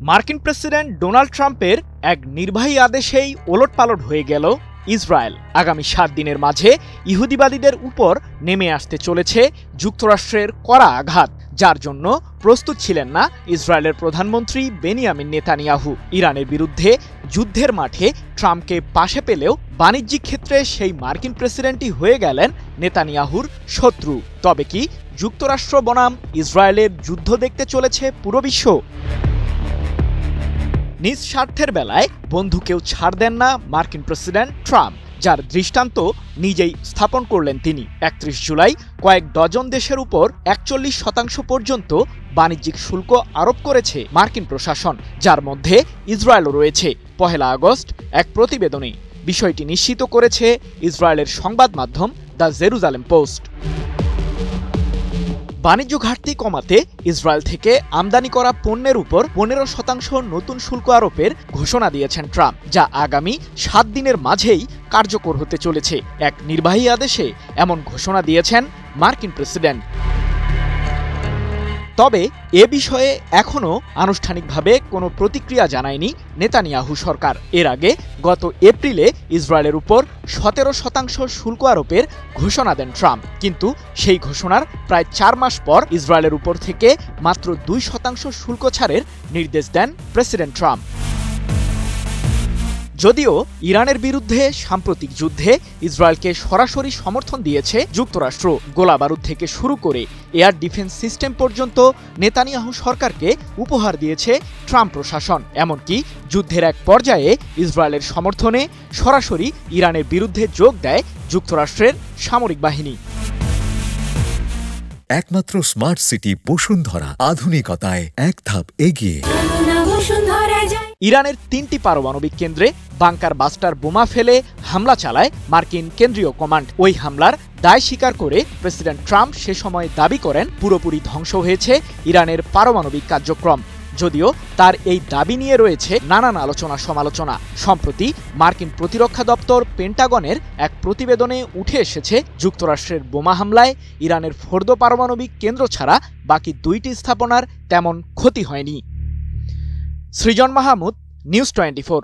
মার্কিন president Donald ট্রাম্পের এক নির্বাহী আদেশেই ওলটপালট হয়ে গেল ইসরায়েল। আগামী ৭ দিনের মাঝে ইহুদিবাদীদের উপর নেমে আসতে চলেছে যুক্তরাষ্ট্রের কড়া আঘাত, যার জন্য প্রস্তুত ছিলেন না ইসরায়েলের প্রধানমন্ত্রী বেনিয়ামিন নেতানিয়াহু। ইরানের বিরুদ্ধে যুদ্ধের মাঠে ট্রাম্পকে পাশে পেলেও বাণিজ্যিক ক্ষেত্রে সেই মার্কিন প্রেসিডেন্টই হয়ে গেলেন নেতানিয়াহুর শত্রু। তবে কি যুক্তরাষ্ট্র বনাম ইসরায়েলের যুদ্ধ দেখতে চলেছে পুরো বিশ্ব? নিজ স্বার্থের বেলায় বন্ধুকেও ছাড় দেন না মার্কিন প্রেসিডেন্ট ট্রাম্প, যার দৃষ্টান্ত নিজেই স্থাপন করলেন তিনি। ৩১ জুলাই কয়েক ডজন দেশের উপর ৪১% পর্যন্ত বাণিজ্যিক শুল্ক আরোপ করেছে মার্কিন প্রশাসন, যার মধ্যে ইসরায়েলও রয়েছে। ১ আগস্ট এক প্রতিবেদনে বিষয়টি নিশ্চিত করেছে ইসরায়েলের সংবাদ মাধ্যম দ্য জেরুজালেম পোস্ট। বাণিজ্য ঘাটতি কমাতে ইসরায়েল থেকে আমদানি করা পণ্যের উপর ১৫% নতুন শুল্ক আরোপের ঘোষণা দিয়েছেন ট্রাম্প, যা আগামী ৭ দিনের মাঝেই কার্যকর হতে চলেছে। এক নির্বাহী আদেশে এমন ঘোষণা দিয়েছেন মার্কিন প্রেসিডেন্ট। তবে এ বিষয়ে এখনও আনুষ্ঠানিকভাবে কোনো প্রতিক্রিয়া জানায়নি নেতানিয়াহু সরকার। এর আগে গত এপ্রিলে ইসরায়েলের উপর ১৭% শুল্ক আরোপের ঘোষণা দেন ট্রাম্প, কিন্তু সেই ঘোষণার প্রায় ৪ মাস পর ইসরায়েলের উপর থেকে মাত্র ২% শুল্ক ছাড়ের নির্দেশ দেন প্রেসিডেন্ট ট্রাম্প। যদিও ইরানের বিরুদ্ধে সাম্প্রতিক যুদ্ধে ইসরায়েলকে সরাসরি সমর্থন দিয়েছে যুক্তরাষ্ট্র, গোলাবারুদ থেকে শুরু করে এয়ার ডিফেন্স সিস্টেম পর্যন্ত নেতানিয়াহু সরকারকে উপহার দিয়েছে ট্রাম্প প্রশাসন। এমনকি যুদ্ধের এক পর্যায়ে ইসরায়েলের সমর্থনে সরাসরি ইরানের বিরুদ্ধে যোগ দেয় যুক্তরাষ্ট্রের সামরিক বাহিনী। একমাত্র স্মার্ট সিটি বসুন্ধরা, আধুনিকতায় এক ধাপ এগিয়ে। ইরানের ৩টি পারমাণবিক কেন্দ্রে বাংকার বাস্টার বোমা ফেলে হামলা চালায় মার্কিন কেন্দ্রীয় কমান্ড। ওই হামলার দায় স্বীকার করে প্রেসিডেন্ট ট্রাম্প সে সময় দাবি করেন পুরোপুরি ধ্বংস হয়েছে ইরানের পারমাণবিক কার্যক্রম। যদিও তার এই দাবি নিয়ে রয়েছে নানান আলোচনা সমালোচনা। সম্প্রতি মার্কিন প্রতিরক্ষা দপ্তর পেন্টাগনের এক প্রতিবেদনে উঠে এসেছে যুক্তরাষ্ট্রের বোমা হামলায় ইরানের ফোর্দো পারমাণবিক কেন্দ্র ছাড়া বাকি ২টি স্থাপনার তেমন ক্ষতি হয়নি। সৃজন মাহমুদ, নিউজ 24।